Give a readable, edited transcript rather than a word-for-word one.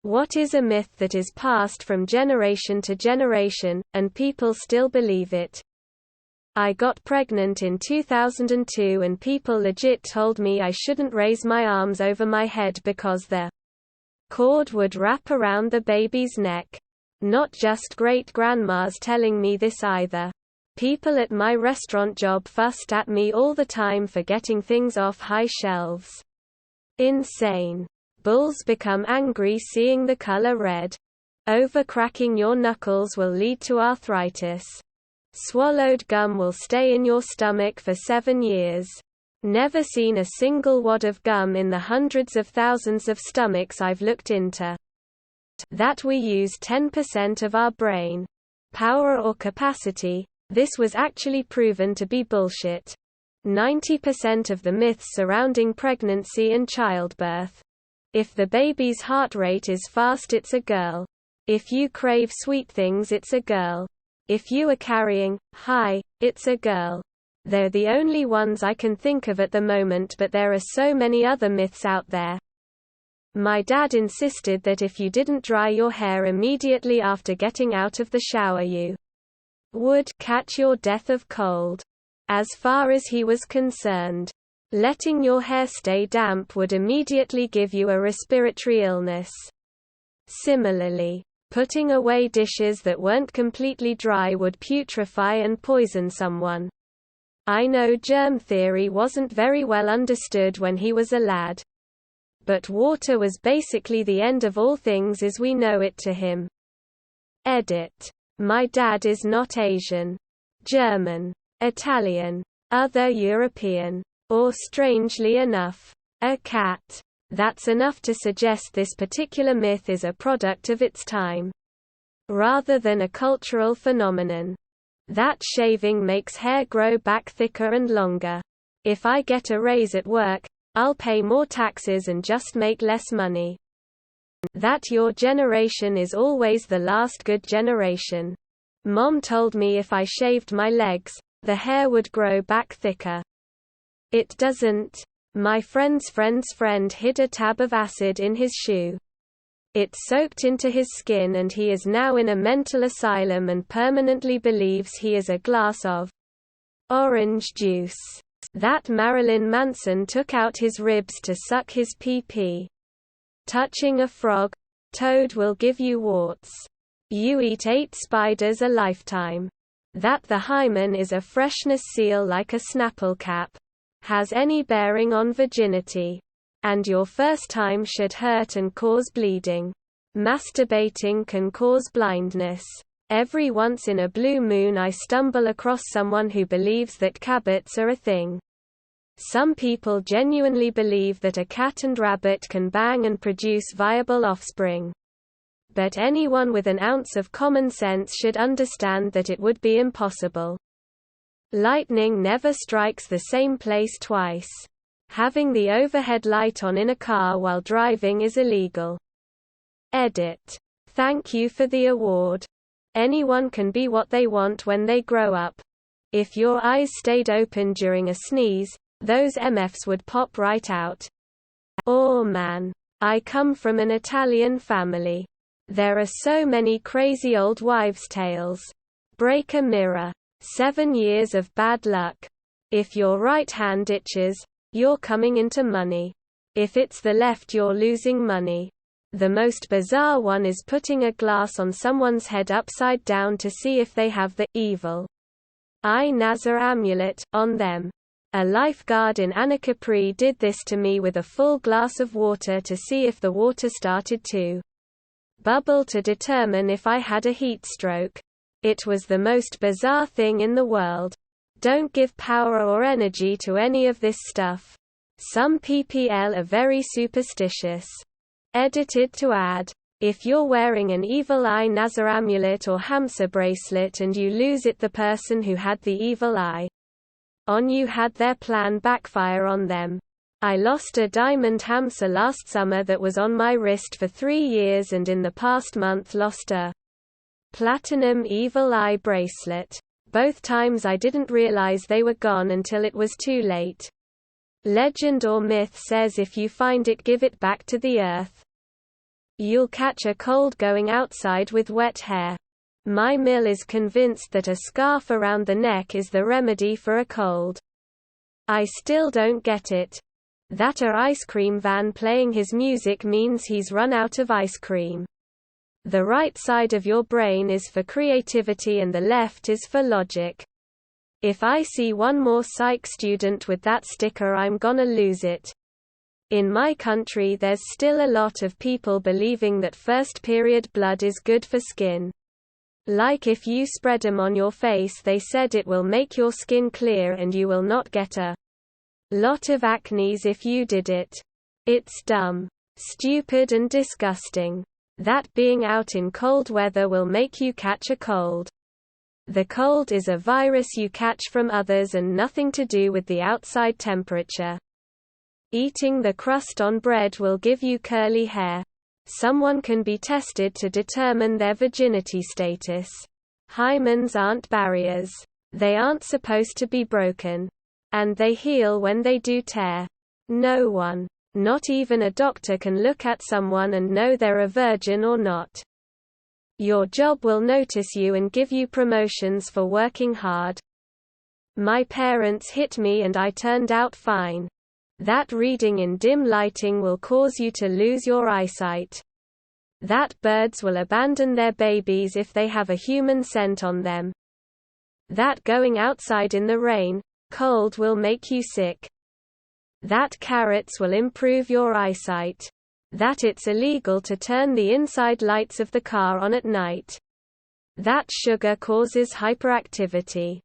What is a myth that is passed from generation to generation, and people still believe it? I got pregnant in 2002 and people legit told me I shouldn't raise my arms over my head because the cord would wrap around the baby's neck. Not just great-grandmas telling me this either. People at my restaurant job fussed at me all the time for getting things off high shelves. Insane. Bulls become angry seeing the color red. Overcracking your knuckles will lead to arthritis. Swallowed gum will stay in your stomach for 7 years. Never seen a single wad of gum in the hundreds of thousands of stomachs I've looked into. That we use 10% of our brain power or capacity. This was actually proven to be bullshit. 90% of the myths surrounding pregnancy and childbirth. If the baby's heart rate is fast, it's a girl. If you crave sweet things, it's a girl. If you are carrying high, it's a girl. They're the only ones I can think of at the moment, but there are so many other myths out there. My dad insisted that if you didn't dry your hair immediately after getting out of the shower, you would catch your death of cold. As far as he was concerned, letting your hair stay damp would immediately give you a respiratory illness. Similarly, putting away dishes that weren't completely dry would putrefy and poison someone. I know germ theory wasn't very well understood when he was a lad. But water was basically the end of all things as we know it to him. Edit. My dad is not Asian, German, Italian, other European, or strangely enough, a cat. That's enough to suggest this particular myth is a product of its time, rather than a cultural phenomenon. That shaving makes hair grow back thicker and longer. If I get a raise at work, I'll pay more taxes and just make less money. That your generation is always the last good generation. Mom told me if I shaved my legs, the hair would grow back thicker. It doesn't. My friend's friend hid a tab of acid in his shoe. It soaked into his skin and he is now in a mental asylum and permanently believes he is a glass of orange juice. That Marilyn Manson took out his ribs to suck his pee-pee. Touching a frog, toad will give you warts. You eat 8 spiders a lifetime. That the hymen is a freshness seal like a Snapple cap. Has any bearing on virginity. And your first time should hurt and cause bleeding. Masturbating can cause blindness. Every once in a blue moon I stumble across someone who believes that cabots are a thing. Some people genuinely believe that a cat and rabbit can bang and produce viable offspring. But anyone with an ounce of common sense should understand that it would be impossible. Lightning never strikes the same place twice. Having the overhead light on in a car while driving is illegal. Edit. Thank you for the award. Anyone can be what they want when they grow up. If your eyes stayed open during a sneeze, those MFs would pop right out. Oh man. I come from an Italian family. There are so many crazy old wives' tales. Break a mirror. 7 years of bad luck. If your right hand itches, you're coming into money. If it's the left, you're losing money. The most bizarre one is putting a glass on someone's head upside down to see if they have the evil eye Nazar amulet on them. A lifeguard in Anacapri did this to me with a full glass of water to see if the water started to bubble to determine if I had a heat stroke. It was the most bizarre thing in the world. Don't give power or energy to any of this stuff. Some PPL are very superstitious. Edited to add, if you're wearing an evil eye Nazar amulet or Hamsa bracelet and you lose it, the person who had the evil eye on you had their plan backfire on them. I lost a diamond Hamsa last summer that was on my wrist for 3 years, and in the past month lost a platinum evil eye bracelet. Both times I didn't realize they were gone until it was too late. Legend or myth says if you find it, give it back to the earth. You'll catch a cold going outside with wet hair. My mill is convinced that a scarf around the neck is the remedy for a cold. I still don't get it. That a ice cream van playing his music means he's run out of ice cream. The right side of your brain is for creativity and the left is for logic. If I see one more psych student with that sticker, I'm gonna lose it. In my country there's still a lot of people believing that first period blood is good for skin. Like if you spread 'em on your face, they said it will make your skin clear and you will not get a lot of acne if you did it. It's dumb, stupid and disgusting. That being out in cold weather will make you catch a cold. The cold is a virus you catch from others and nothing to do with the outside temperature. Eating the crust on bread will give you curly hair. Someone can be tested to determine their virginity status. Hymens aren't barriers. They aren't supposed to be broken. And they heal when they do tear. No one, not even a doctor, can look at someone and know they're a virgin or not. Your job will notice you and give you promotions for working hard. My parents hit me and I turned out fine. That reading in dim lighting will cause you to lose your eyesight. That birds will abandon their babies if they have a human scent on them. That going outside in the rain, cold will make you sick. That carrots will improve your eyesight. That it's illegal to turn the inside lights of the car on at night. That sugar causes hyperactivity.